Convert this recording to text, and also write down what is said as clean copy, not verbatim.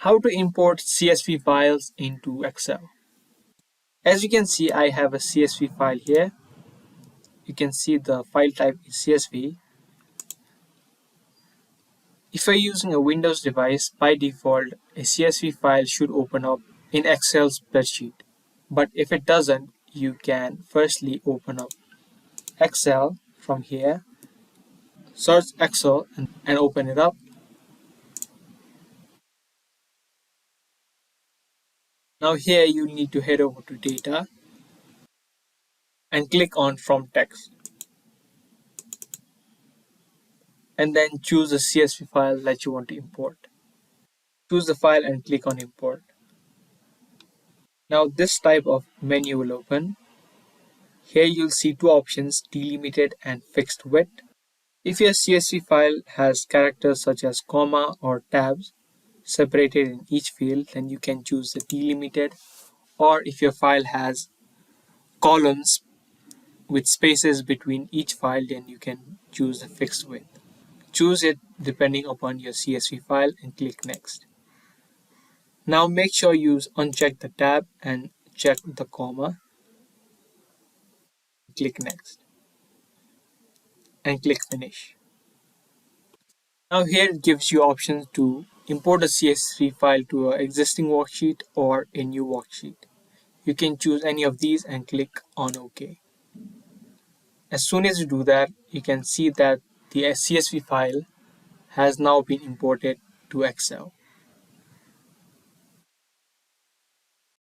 How to import CSV files into Excel. As you can see, I have a CSV file here. You can see the file type is CSV. If you're using a Windows device, by default, a CSV file should open up in Excel spreadsheet. But if it doesn't, you can firstly open up Excel from here, search Excel and open it up. Now here you need to head over to Data and click on From Text. And then choose the CSV file that you want to import. Choose the file and click on Import. Now this type of menu will open. Here you'll see two options, delimited and fixed width. If your CSV file has characters such as comma or tabs separated in each field, then you can choose the delimited. Or if your file has columns with spaces between each file, then you can choose the fixed width. Choose it depending upon your CSV file and click Next. Now make sure you uncheck the tab and check the comma. Click Next and click Finish. Now here it gives you options to import a CSV file to an existing worksheet or a new worksheet. You can choose any of these and click on OK. As soon as you do that, you can see that the CSV file has now been imported to Excel.